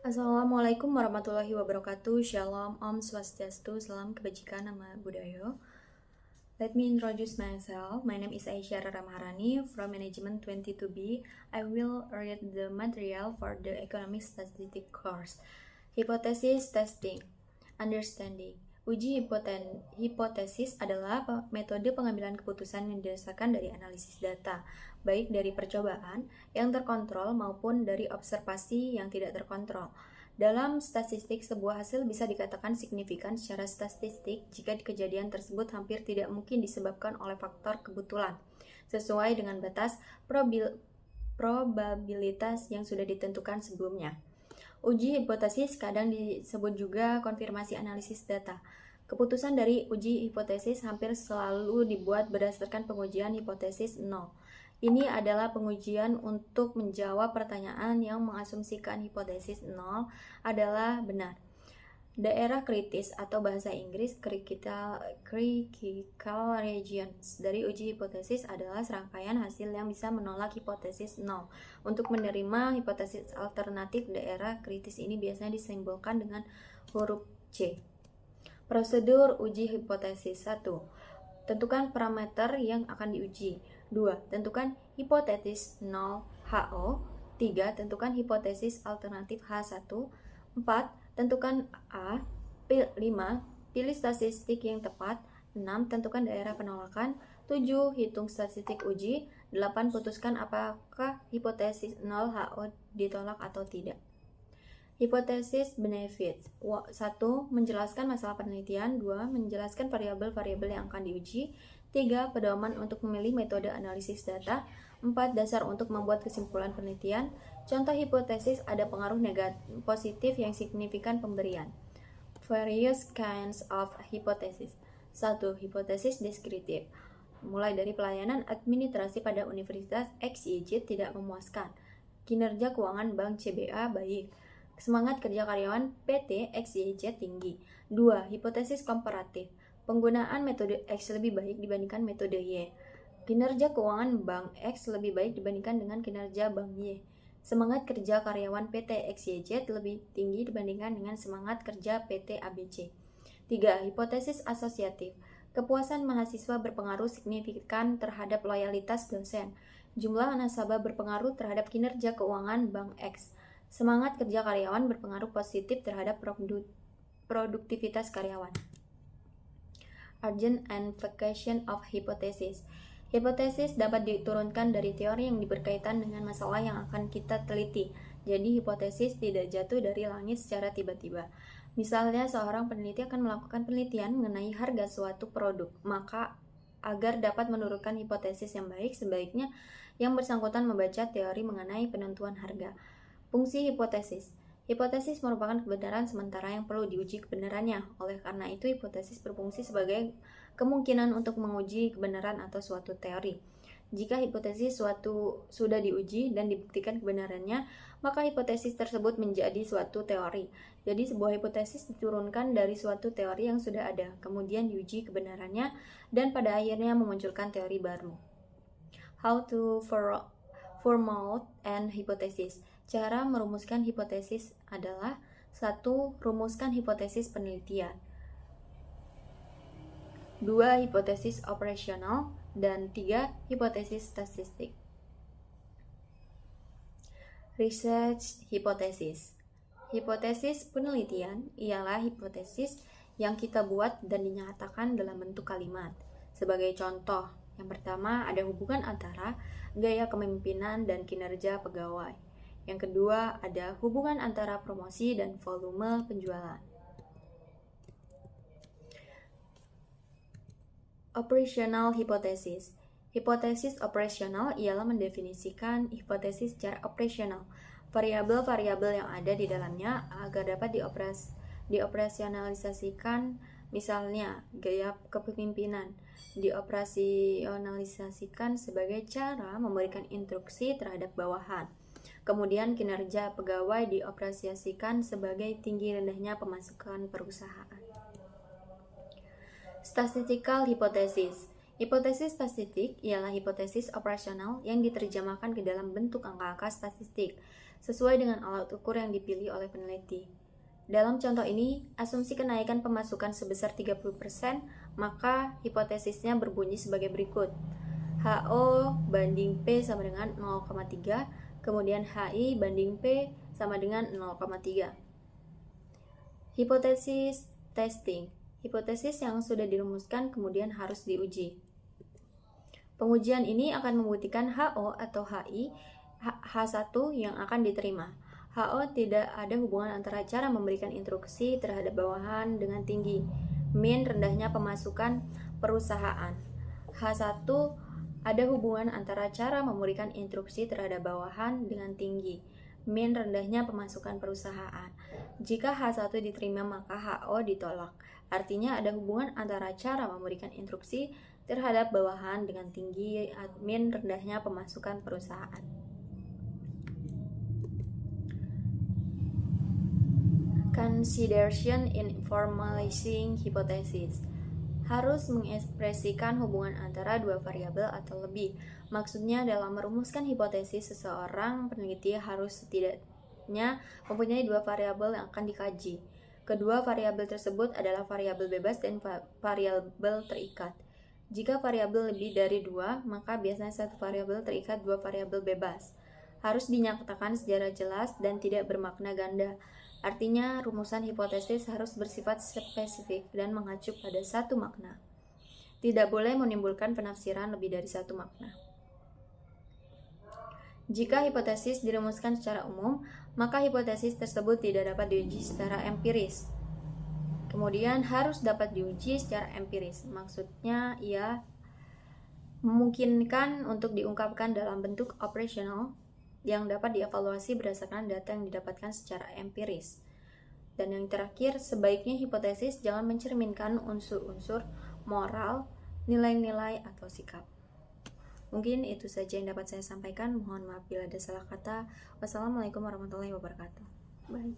Assalamualaikum warahmatullahi wabarakatuh. Shalom, Om Swastiastu, salam kebajikan, nama budaya. Let me introduce myself. My name is Aisyah Rara Maharani from Management 22B. I will read the material for the Economic Statistics course. Hypothesis testing. Understanding. Uji hipotesis adalah metode pengambilan keputusan yang didasarkan dari analisis data, baik dari percobaan yang terkontrol maupun dari observasi yang tidak terkontrol. Dalam statistik, sebuah hasil bisa dikatakan signifikan secara statistik jika kejadian tersebut hampir tidak mungkin disebabkan oleh faktor kebetulan, sesuai dengan batas probabilitas yang sudah ditentukan sebelumnya. Uji hipotesis kadang disebut juga konfirmasi analisis data. Keputusan dari uji hipotesis hampir selalu dibuat berdasarkan pengujian hipotesis nol. Ini adalah pengujian untuk menjawab pertanyaan yang mengasumsikan hipotesis nol adalah benar. Daerah kritis atau bahasa Inggris critical regions dari uji hipotesis adalah serangkaian hasil yang bisa menolak hipotesis nol. Untuk menerima hipotesis alternatif, daerah kritis ini biasanya disimbolkan dengan huruf C. Prosedur uji hipotesis. 1. Tentukan parameter yang akan diuji. 2. Tentukan hipotesis 0 HO. 3. Tentukan hipotesis alternatif H1. 4. Tentukan A. 5. Pilih statistik yang tepat. 6. Tentukan daerah penolakan. 7. Hitung statistik uji. 8. Putuskan apakah hipotesis 0 HO ditolak atau tidak. Hipotesis benefits. 1. Menjelaskan masalah penelitian. 2. Menjelaskan variabel-variabel yang akan diuji. 3. Pedoman untuk memilih metode analisis data. 4. Dasar untuk membuat kesimpulan penelitian. Contoh hipotesis, ada pengaruh positif yang signifikan pemberian. Various kinds of hypothesis. 1. Hipotesis deskriptif. Mulai dari pelayanan administrasi pada Universitas XYZ tidak memuaskan. Kinerja keuangan Bank CBA baik. Semangat kerja karyawan PT XYZ tinggi. 2. Hipotesis komparatif. Penggunaan metode X lebih baik dibandingkan metode Y. Kinerja keuangan Bank X lebih baik dibandingkan dengan kinerja Bank Y. Semangat kerja karyawan PT XYZ lebih tinggi dibandingkan dengan semangat kerja PT ABC. 3. Hipotesis asosiatif. Kepuasan mahasiswa berpengaruh signifikan terhadap loyalitas dosen. Jumlah nasabah berpengaruh terhadap kinerja keuangan Bank X. Semangat kerja karyawan berpengaruh positif terhadap produktivitas karyawan. Urgent and vacation of hypothesis. Hipotesis dapat diturunkan dari teori yang berkaitan dengan masalah yang akan kita teliti. Jadi hipotesis tidak jatuh dari langit secara tiba-tiba. Misalnya seorang peneliti akan melakukan penelitian mengenai harga suatu produk, maka agar dapat menurunkan hipotesis yang baik, sebaiknya yang bersangkutan membaca teori mengenai penentuan harga. Fungsi hipotesis. Hipotesis merupakan kebenaran sementara yang perlu diuji kebenarannya. Oleh karena itu, hipotesis berfungsi sebagai kemungkinan untuk menguji kebenaran atau suatu teori. Jika hipotesis suatu sudah diuji dan dibuktikan kebenarannya, maka hipotesis tersebut menjadi suatu teori. Jadi sebuah hipotesis diturunkan dari suatu teori yang sudah ada, kemudian diuji kebenarannya, dan pada akhirnya memunculkan teori baru. How to formulate an hypothesis. Cara merumuskan hipotesis adalah 1. Rumuskan hipotesis penelitian. 2. Hipotesis operasional. Dan 3. Hipotesis statistik. Research hypothesis. Hipotesis penelitian ialah hipotesis yang kita buat dan dinyatakan dalam bentuk kalimat. Sebagai contoh, yang pertama ada hubungan antara gaya kepemimpinan dan kinerja pegawai. Yang kedua ada hubungan antara promosi dan volume penjualan. Operational hypothesis. Hipotesis operasional ialah mendefinisikan hipotesis secara operasional, variabel-variabel yang ada di dalamnya agar dapat dioperasionalisasikan, misalnya gaya kepemimpinan dioperasionalisasikan sebagai cara memberikan instruksi terhadap bawahan. Kemudian kinerja pegawai dioperasiasikan sebagai tinggi rendahnya pemasukan perusahaan. Statistical hypothesis. Hipotesis statistik ialah hipotesis operasional yang diterjemahkan ke dalam bentuk angka-angka statistik. sesuai dengan alat ukur yang dipilih oleh peneliti. Dalam contoh ini, asumsi kenaikan pemasukan sebesar 30%, maka hipotesisnya berbunyi sebagai berikut. HO banding P sama dengan 0,3, kemudian HI banding P sama dengan 0,3. Hipotesis testing. Hipotesis yang sudah dirumuskan kemudian harus diuji. Pengujian ini akan membuktikan HO atau HI H1 yang akan diterima. HO tidak ada hubungan antara cara memberikan instruksi terhadap bawahan dengan tinggi, min rendahnya pemasukan perusahaan. H1 ada hubungan antara cara memberikan instruksi terhadap bawahan dengan tinggi, min rendahnya pemasukan perusahaan. Jika H1 diterima maka HO ditolak. Artinya ada hubungan antara cara memberikan instruksi terhadap bawahan dengan tinggi, min rendahnya pemasukan perusahaan. Consideration in formalizing hypothesis. Harus mengekspresikan hubungan antara dua variabel atau lebih. Maksudnya dalam merumuskan hipotesis, seseorang peneliti harus setidaknya mempunyai dua variabel yang akan dikaji. Kedua variabel tersebut adalah variabel bebas dan variabel terikat. Jika variabel lebih dari dua, maka biasanya satu variabel terikat, dua variabel bebas. Harus dinyatakan secara jelas dan tidak bermakna ganda. Artinya, rumusan hipotesis harus bersifat spesifik dan mengacu pada satu makna. Tidak boleh menimbulkan penafsiran lebih dari satu makna. Jika hipotesis dirumuskan secara umum, maka hipotesis tersebut tidak dapat diuji secara empiris. Kemudian harus dapat diuji secara empiris. Maksudnya, ia memungkinkan untuk diungkapkan dalam bentuk operasional yang dapat dievaluasi berdasarkan data yang didapatkan secara empiris. Dan yang terakhir, sebaiknya hipotesis jangan mencerminkan unsur-unsur moral, nilai-nilai, atau sikap. Mungkin itu saja yang dapat saya sampaikan. Mohon maaf bila ada salah kata. Wassalamualaikum warahmatullahi wabarakatuh. Bye.